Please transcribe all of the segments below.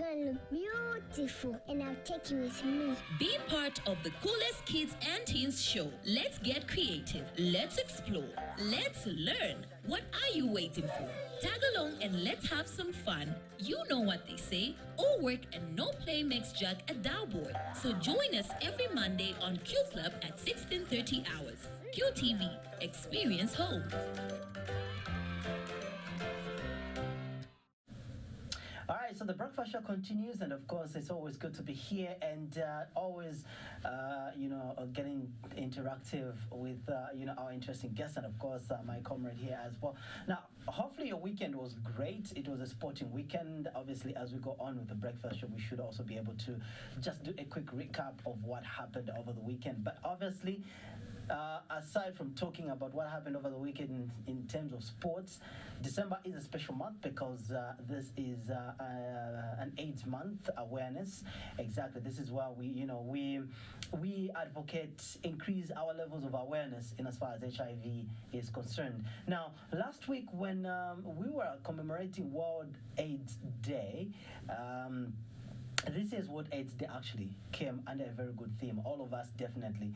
gonna look beautiful and I'll take you with me. Be part of the coolest kids and teens show. Let's get creative. Let's explore. Let's learn. What are you waiting for? Tag along and let's have some fun. You know what they say, all work and no play makes Jack a dull boy. So join us every Monday on Q Club at 16:30 hours. QTV, experience home. All right, so the breakfast show continues, and of course, it's always good to be here and always, getting interactive with, our interesting guests, and of course, my comrade here as well. Now, hopefully your weekend was great. It was a sporting weekend. Obviously, as we go on with the breakfast show, we should also be able to just do a quick recap of what happened over the weekend. But obviously, aside from talking about what happened over the weekend in terms of sports, December is a special month because this is an AIDS month awareness. Exactly. This is where we advocate increase our levels of awareness in as far as HIV is concerned. Now, last week when we were commemorating World AIDS Day, this is what AIDS Day actually came under a very good theme. All of us definitely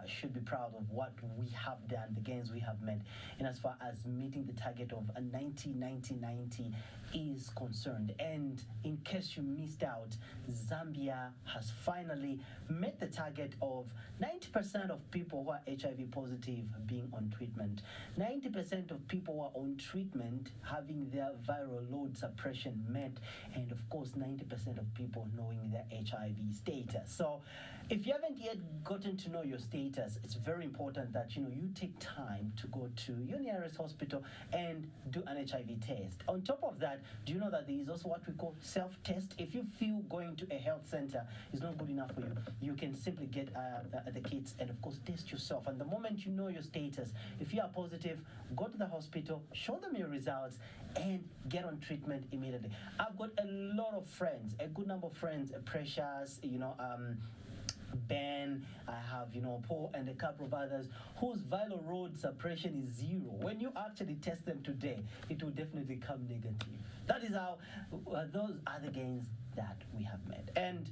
should be proud of what we have done, the gains we have made, in as far as meeting the target of 90-90-90 is concerned. And in case you missed out, Zambia has finally met the target of 90% of people who are HIV positive being on treatment. 90% of people who are on treatment having their viral load suppression met, and of course 90% of people knowing their HIV status. So if you haven't yet gotten to know your status, it's very important that you take time to go to your nearest hospital and do an HIV test. On top of that, do you know that there is also what we call self-test? If you feel going to a health center is not good enough for you, you can simply get the kits and of course test yourself. And the moment you know your status, if you are positive, go to the hospital, show them your results, and get on treatment immediately. I've got a lot of friends, a good number of friends, Precious, Ben, I have, Paul, and a couple of others whose viral load suppression is 0. When you actually test them today, it will definitely come negative. That is how, those are the gains that we have made. And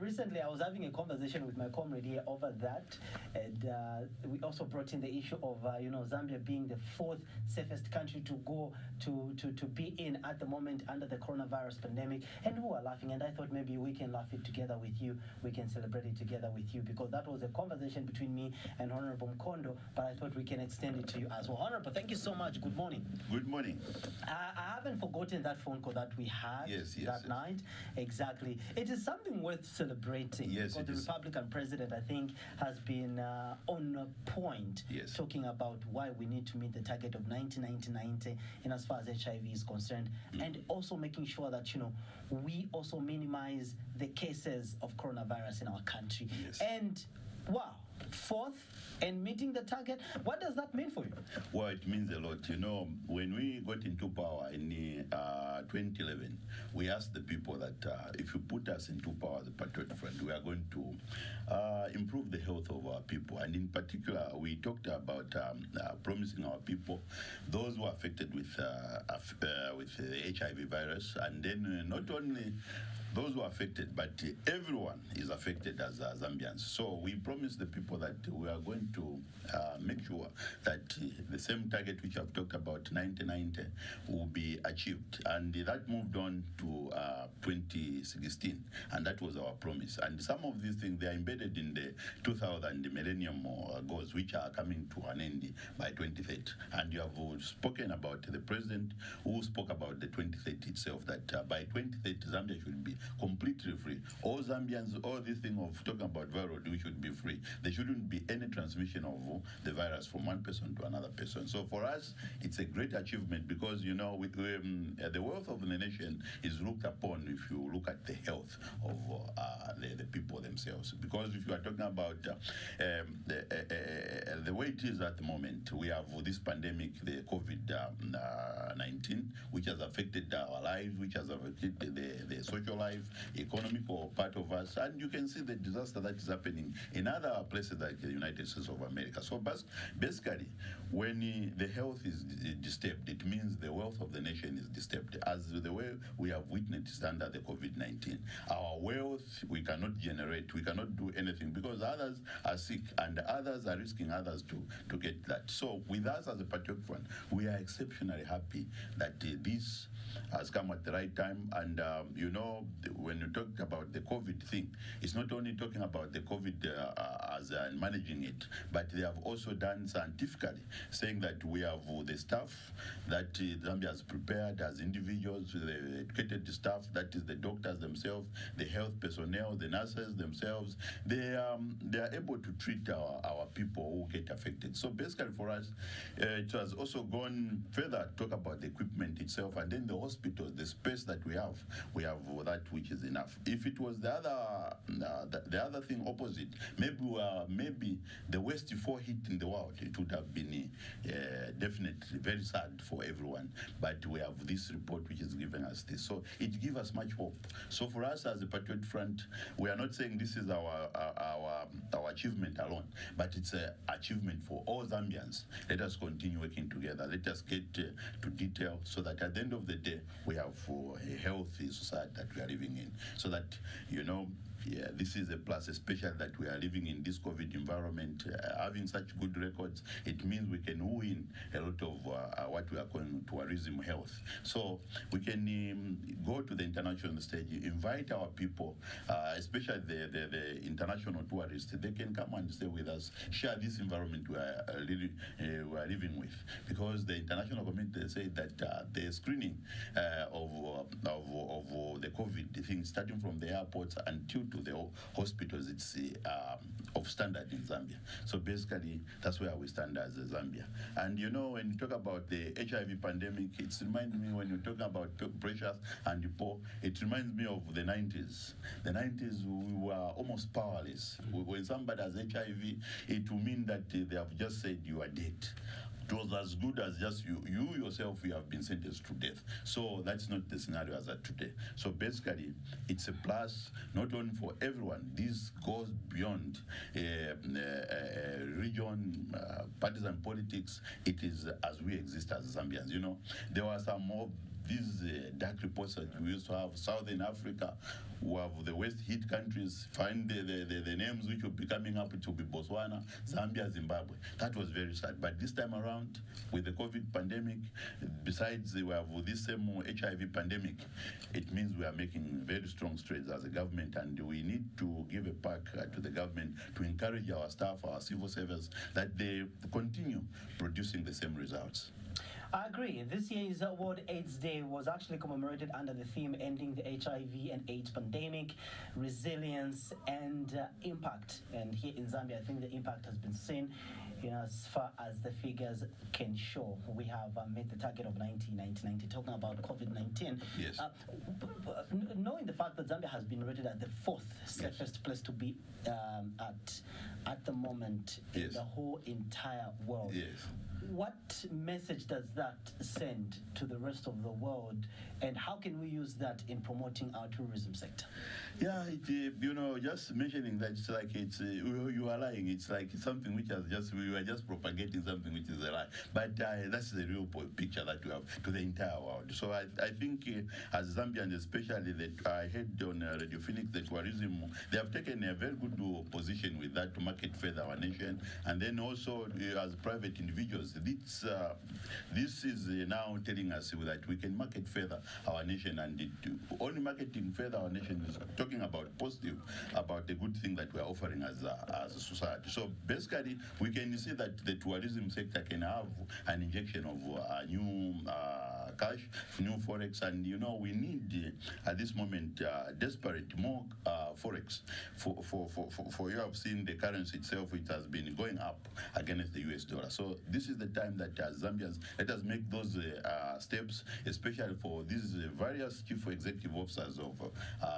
recently I was having a conversation with my comrade here over that, and we also brought in the issue of Zambia being the 4th safest country to go to be in at the moment under the coronavirus pandemic, and who are laughing, and I thought maybe we can laugh it together with you, we can celebrate it together with you, because that was a conversation between me and Honorable Mkondo, but I thought we can extend it to you as well. Honorable, thank you so much. Good morning. Good morning. I haven't forgotten that phone call that we had that night. Exactly. It is something worth celebrating. Yes, because the Republican president, I think, has been on point talking about why we need to meet the target of 90-90-90 in as far as HIV is concerned, and also making sure that, we also minimize the cases of coronavirus in our country. Yes. And, wow, 4th and meeting the target, what does that mean for you? Well, it means a lot. When we got into power in 2011, we asked the people that if you put us into power, the Patriotic Front, we are going to improve the health of our people. And in particular, we talked about promising our people, those who are affected with the HIV virus, and then not only those who are affected, but everyone is affected as Zambians. So we promised the people that we are going to make sure that the same target which I've talked about, 90-90, will be achieved. And that moved on to 2016, and that was our promise. And some of these things, they are embedded in the 2000 Millennium Goals, which are coming to an end by 2030. And you have spoken about the president who spoke about the 2030 itself, that by 2030, Zambia should be completely free. All Zambians, all this thing of talking about viral, we should be free. There shouldn't be any transmission of the virus from one person to another person. So for us, it's a great achievement because, with the wealth of the nation is looked upon if you look at the health of the people themselves. Because if you are talking about the way it is at the moment, we have this pandemic, the COVID-19, which has affected our lives, which has affected the social life, life, economical part of us, and you can see the disaster that is happening in other places like the United States of America. So basically, when the health is disturbed, it means the wealth of the nation is disturbed, as the way we have witnessed under the COVID-19. Our wealth, we cannot generate, we cannot do anything because others are sick and others are risking others to get that. So with us as a Patriotic Front, we are exceptionally happy that this has come at the right time. And when you talk about the COVID thing, it's not only talking about the COVID as managing it, but they have also done scientifically, saying that we have the staff that Zambia has prepared as individuals, the educated staff, that is the doctors themselves, the health personnel, the nurses themselves. They are able to treat our people who get affected. So basically for us, it has also gone further to talk about the equipment itself, and then the hospitals, the space that we have that which is enough. If it was the other thing opposite, maybe the worst 4 hit in the world, it would have been definitely very sad for everyone. But we have this report which is giving us this, so it gives us much hope. So for us as a Patriotic Front, we are not saying this is our achievement alone, but it's an achievement for all Zambians. Let us continue working together. Let us get to detail so that at the end of the day, we have a healthy society that we are living in. So that, this is a plus, especially that we are living in this COVID environment, having such good records. It means we can win a lot of what we are calling tourism health. So we can go to the international stage, invite our people, especially the international tourists. They can come and stay with us, share this environment we are living with. Because the international community say that the screening of the COVID thing, starting from the airports until to the hospitals, it's of standard in Zambia. So basically, that's where we stand as Zambia. And when you talk about the HIV pandemic, it reminds me, when you're talking about pressures and the poor, it reminds me of the 90s. The 90s, we were almost powerless. When somebody has HIV, it will mean that they have just said you are dead. It was as good as just you yourself, you have been sentenced to death. So that's not the scenario as of today. So basically, it's a plus, not only for everyone. This goes beyond region, partisan politics. It is as we exist as Zambians. There were some more these dark reports that we used to have. Southern Africa, who have the West hit countries, find the names which will be coming up. It will be Botswana, Zambia, Zimbabwe. That was very sad. But this time around, with the COVID pandemic, besides we have this same HIV pandemic, it means we are making very strong strides as a government, and we need to give a pack to the government to encourage our staff, our civil servants, that they continue producing the same results. I agree. This year's World AIDS Day was actually commemorated under the theme Ending the HIV and AIDS Pandemic, Resilience and Impact. And here in Zambia, I think the impact has been seen. As far as the figures can show, we have met the target of 90, talking about COVID-19. Yes. Knowing the fact that Zambia has been rated at the 4th safest place to be at the moment in the whole entire world. Yes. What message does that send to the rest of the world, and how can we use that in promoting our tourism sector? Yeah, just mentioning that, it's like you are lying. It's like something which we are just propagating something which is a lie. But that's the real picture that we have to the entire world. So I think as Zambians, especially, that I heard on Radio Phoenix, the tourism, they have taken a very good position with that to market further our nation, and then also as private individuals. This is now telling us that we can market further our nation, and only marketing further our nation is talking about positive, about the good thing that we are offering as a society. So basically, we can see that the tourism sector can have an injection of new cash, new forex, and we need at this moment desperate more forex. For you have seen the currency itself, it has been going up against the US dollar. So this is the time that as Zambians, let us make those steps, especially for these various chief executive officers of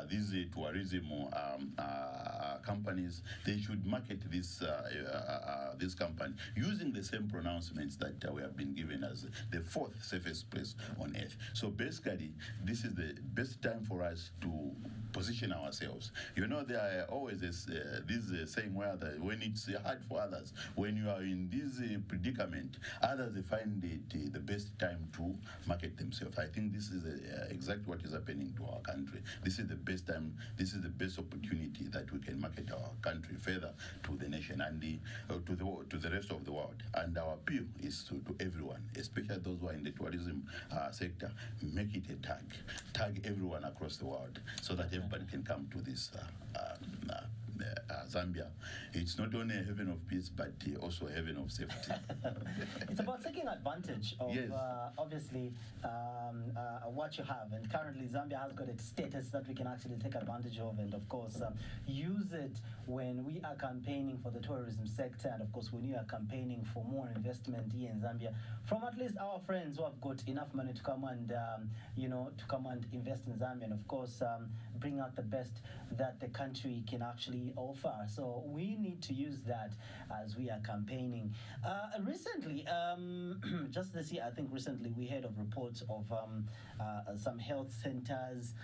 these tourism companies. They should market this company using the same pronouncements that we have been given as the 4th safest place on earth. So basically, this is the best time for us to position ourselves. You know, there are always this saying where when it's hard for others, when you are in this predicament, others they find it the best time to market themselves. I think this is exactly what is happening to our country. This is the best time. This is the best opportunity that we can market our country further to the nation and to the rest of the world. And our appeal is to everyone, especially those who are in the tourism sector, make it a tag everyone across the world, so that everybody can come to this Zambia. It's not only a haven of peace, but also a haven of safety. It's about taking advantage of, Yes. obviously, what you have. And currently, Zambia has got a status that we can actually take advantage of, and of course, use it when we are campaigning for the tourism sector, and of course, when we are campaigning for more investment here in Zambia, from at least our friends who have got enough money to come and, to come and invest in Zambia, and of course, bring out the best that the country can actually offer. So we need to use that as we are campaigning. Recently, just this year, I think recently we heard of reports of some health centers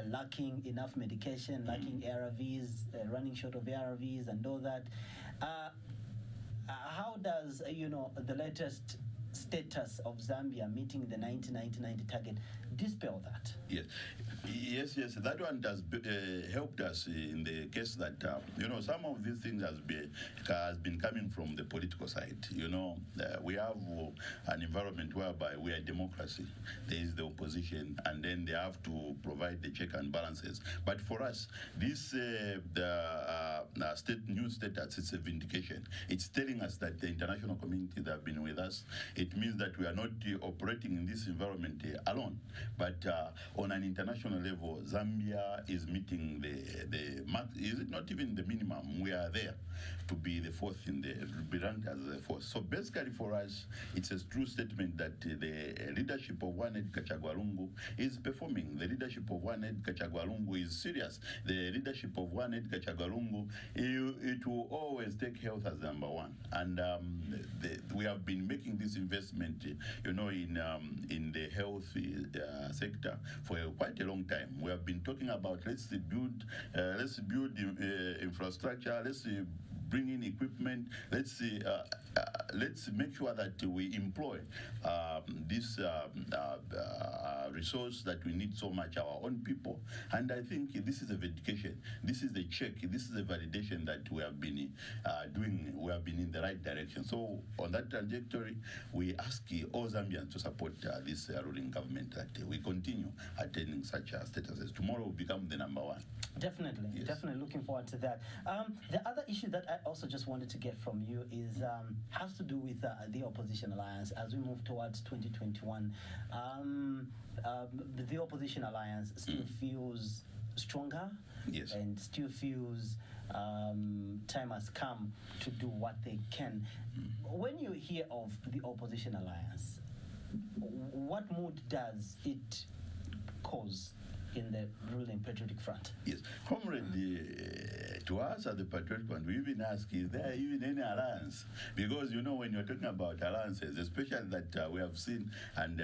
lacking enough medication, lacking ARVs, running short of ARVs and all that. How does, the latest status of Zambia meeting the 1990 target dispel that? Yes. That one has helped us in the case that some of these things has been coming from the political side. We have an environment whereby we are democracy. There is the opposition, and then they have to provide the check and balances. But for us, this new status, it's a vindication. It's telling us that the international community that have been with us. It means that we are not operating in this environment alone, but on an international level, Zambia is meeting the mark. Is it not even the minimum? We are there to be the fourth be ranked as the fourth. So basically for us, it's a true statement that the leadership of One Head Kachagwalungu is performing. The leadership of One Head Kachagwalungu is serious. The leadership of One Head Kachagwalungu, it will always take health as number one. And we have been making this investment, in the health sector for quite a long time. We have been talking about let's build infrastructure, let's bring in equipment, let's make sure that we employ this resource that we need so much, our own people. And I think this is a vindication. This is a check. This is a validation that we have been doing. We have been in the right direction. So on that trajectory, we ask all Zambians to support this ruling government, that we continue attaining such statuses. Tomorrow will become the number one. Definitely, Yes. definitely looking forward to that. The other issue that I also just wanted to get from you is has to do with the opposition alliance as we move towards 2021. The opposition alliance still feels stronger, Yes. and still feels time has come to do what they can. When you hear of the opposition alliance, what mood does it cause in the ruling Patriotic Front? Yes, comrade, to us at the Patriotic Front, we even ask, is there even any alliance? Because, when you're talking about alliances, especially that we have seen and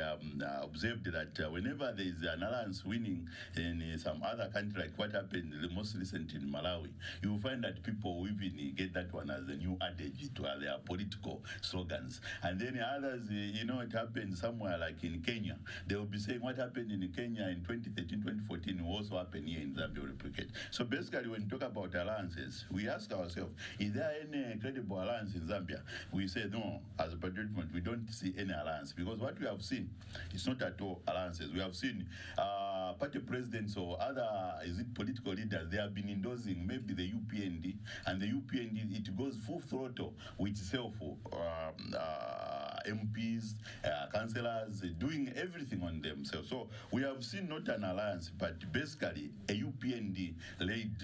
observed that whenever there is an alliance winning in some other country, like what happened most recent in Malawi, you will find that people even get that one as a new adage to their political slogans. And then others, it happened somewhere like in Kenya. They will be saying what happened in Kenya in 2013, 2014 will also happen here in Zambia, replicate. So basically, when we talk about alliances, we ask ourselves, is there any credible alliance in Zambia? We say no, as a Patriotic Front, we don't see any alliance, because what we have seen is not at all alliances. We have seen party presidents or other, political leaders, they have been endorsing maybe the UPND, and the UPND, it goes full throttle with itself, MPs, councillors, doing everything on themselves. So we have seen not an alliance, but basically a UPND-led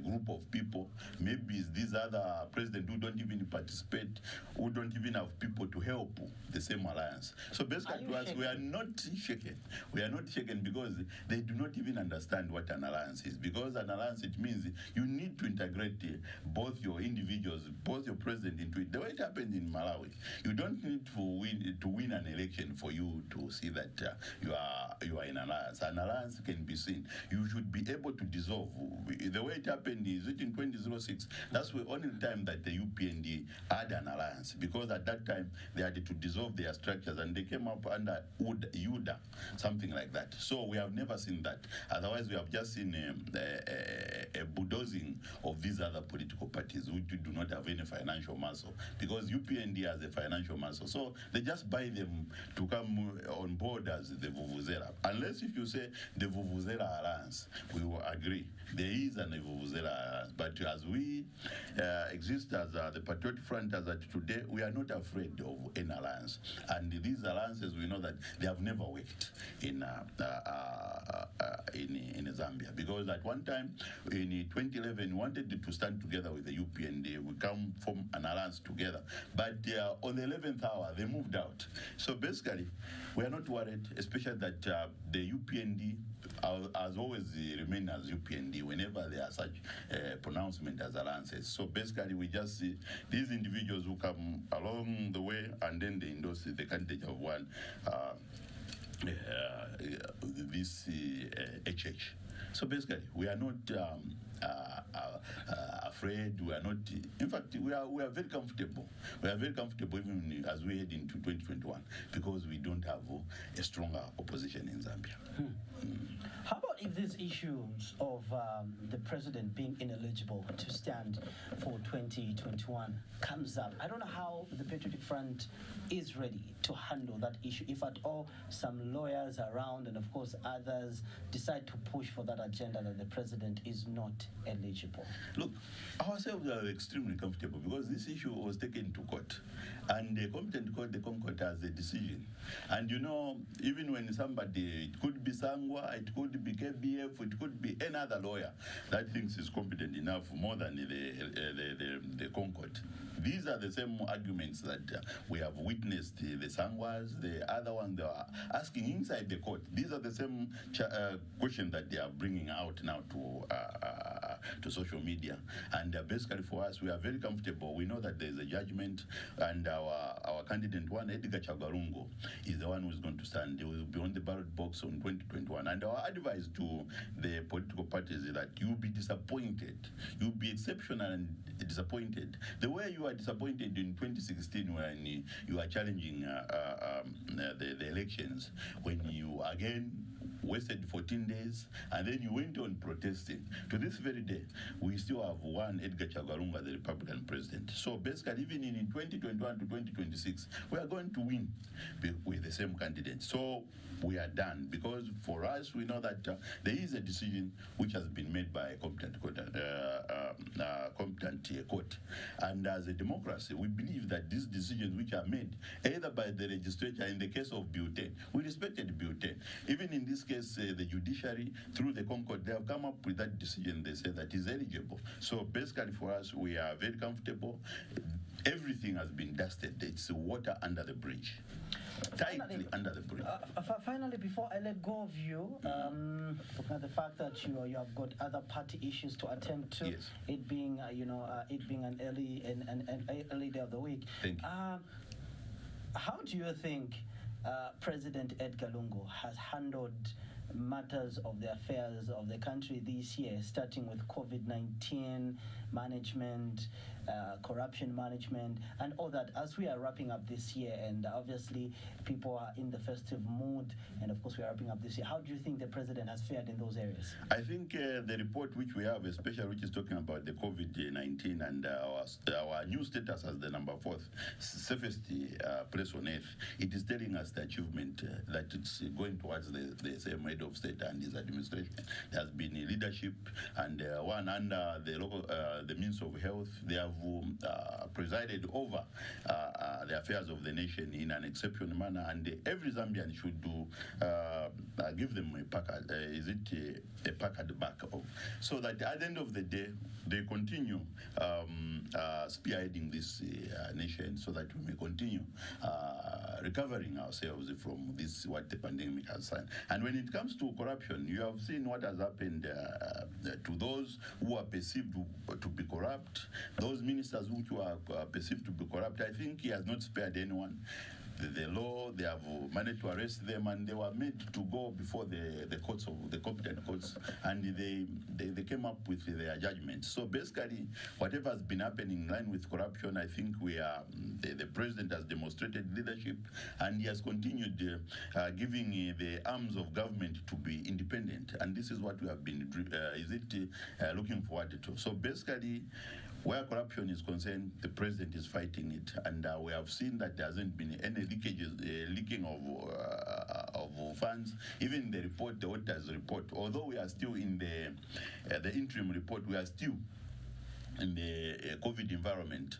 group of people. Maybe it's these other presidents who don't even participate, who don't even have people to help the same alliance. So basically to us, we are not shaken. We are not shaken because they do not even understand what an alliance is. Because an alliance, it means you need to integrate both your individuals, both your president into it. The way it happened in Malawi, You don't need to win an election for you to see that you are in an alliance. An alliance can be seen. You should be able to dissolve. The way it happened is in 2006. That's the only time that the UPND had an alliance, because at that time they had to dissolve their structures and they came up under UDA, something like that. So we have never seen that. Otherwise, we have just seen a bulldozing of these other political parties which do not have any financial muscle, because UPND has a financial muscle. So they just buy them to come on board as the Vuvuzela. Unless if you say the Vuvuzela alliance, we will agree. There is an Vuvuzela alliance. But as we exist as the Patriotic Front as at today, we are not afraid of an alliance. And these alliances, we know that they have never worked in Zambia, because at one time in 2011 we wanted to stand together with the UPND. We come form an alliance together, but on the 11th hour they moved out. So basically, we are not worried, especially that the UPND has always remained as UPND whenever there are such pronouncement as alliances. So basically, we just see these individuals who come along the way and then they endorse the candidate of one. This HH. So basically, we are not afraid. We are not. In fact, we are very comfortable. We are very comfortable even as we head into 2021, because we don't have a stronger opposition in Zambia. How about if these issues of the president being ineligible to stand for 2021 comes up? I don't know how the Patriotic Front is ready to handle that issue, if at all some lawyers around and of course others decide to push for that agenda that the president is not eligible. Look, ourselves are extremely comfortable because this issue was taken to court, and the competent court, the Concourt, has a decision. And you know, even when somebody, it could be Sangwa, it could be KBF, it could be any other lawyer that thinks is competent enough more than the Concourt. These are the same arguments that we have witnessed, the Sangwas, the other one they are asking inside the court. These are the same questions that they are bringing out now to social media. And basically for us, we are very comfortable. We know that there is a judgment, and our candidate one, Edgar Chagarungo, is the one who is going to stand. He will be on the ballot box on 2021. And our advice to the political parties is that you'll be disappointed. You'll be exceptional and disappointed. The way you are disappointed in 2016 when you are challenging the elections, when you again wasted 14 days, and then you went on protesting. To this very day, we still have one Edgar Chagarunga, the Republican president. So basically, even in 2021 to 2026, we are going to win with the same candidate. So we are done, because for us, we know that there is a decision which has been made by a competent court. And as a democracy, we believe that these decisions which are made, either by the legislature, in the case of Butane, we respected Butane. Even in this case, the judiciary, through the Concourt, they have come up with that decision. They say that is eligible. So basically for us, we are very comfortable. Everything has been dusted. It's water under the bridge. Tightly under the bridge. Finally, before I let go of you, looking at the fact that you have got other party issues to attend to, yes. It being it being an early day of the week. Thank you. How do you think President Edgar Lungu has handled matters of the affairs of the country this year, starting with COVID-19 management, corruption management, and all that, as we are wrapping up this year? And obviously people are in the festive mood, and of course we are wrapping up this year. How do you think the president has fared in those areas? I think the report which we have, especially which is talking about the COVID-19 and our new status as the number 4th safest place on earth, it is telling us the achievement that it's going towards the same head of state and his administration. There has been a leadership, and one under the local the Minister of Health. They have presided over the affairs of the nation in an exceptional manner, and every Zambian should give them a packard. Is it a packard back of, so that at the end of the day they continue spearheading this nation, so that we may continue recovering ourselves from this what the pandemic has signed. And when it comes comes to corruption, you have seen what has happened to those who are perceived to be corrupt, those ministers who are perceived to be corrupt. I think he has not spared anyone. The law, they have managed to arrest them, and they were made to go before the courts, of the competent courts, and they came up with their judgments. So basically, whatever has been happening in line with corruption, I think the president has demonstrated leadership, and he has continued giving the arms of government to be independent, and this is what we have been looking forward to. So basically, where corruption is concerned, the president is fighting it, and we have seen that there hasn't been any leaking of funds. Even the report, the auditor's report, although we are still in the interim report, we are still in the COVID environment.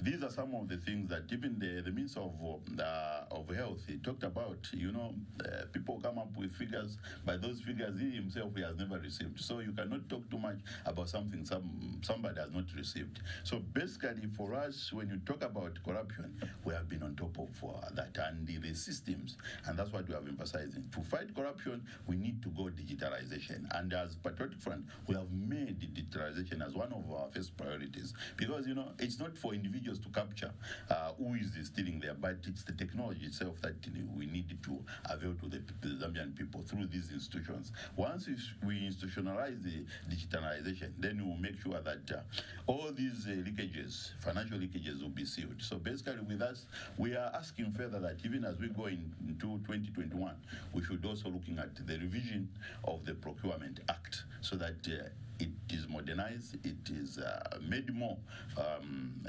These are some of the things that even the Minister of Health, he talked about. People come up with figures, but those figures he himself he has never received. So you cannot talk too much about something somebody has not received. So basically, for us, when you talk about corruption, we have been on top of that and the systems, and that's what we have emphasizing. To fight corruption, we need to go digitalization, and as Patriotic Front, we have made digitalization as one of our first priorities, because it's not for individuals to capture who is stealing there, but it's the technology itself that we need to avail to the Zambian people through these institutions. Once we institutionalize the digitalization, then we will make sure that all these leakages, financial leakages, will be sealed. So basically with us, we are asking further that even as we go into 2021, we should also looking at the revision of the Procurement Act so that it is modernized, it is made more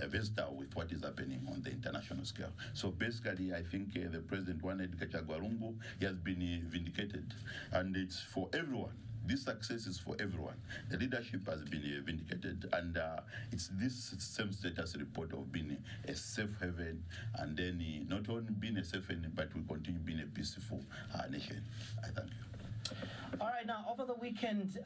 versatile with what is happening on the international scale. So basically, I think the President wanted Kachagwarungu, he has been vindicated, and it's for everyone. This success is for everyone. The leadership has been vindicated, and it's this same status report of being a safe haven, and then not only being a safe haven, but we continue being a peaceful nation. I thank you. All right, now over the weekend,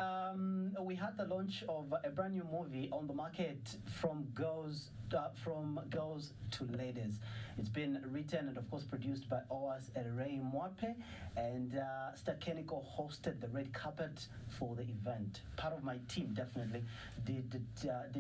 we had the launch of a brand new movie on the market, From Girls to Ladies. It's been written and of course produced by Owas Ray Mwape, and Stakeniko hosted the red carpet for the event. Part of my team definitely did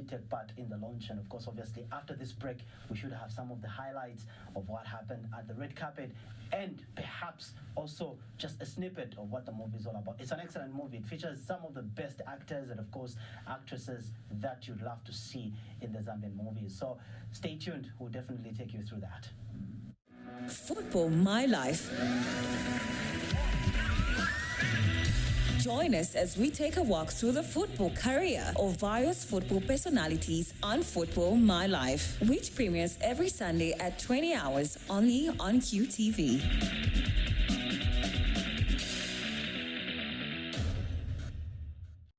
take part in the launch, and of course obviously after this break we should have some of the highlights of what happened at the red carpet, and perhaps also just a snippet of what the movie is all about. It's an excellent movie. It features some of the best actors and of course actresses that you'd love to see in the Zambian movies. So stay tuned, we'll definitely take you through that. Football, my life. Join us as we take a walk through the football career of various football personalities on Football My Life, which premieres every Sunday at 20 hours only on QTV.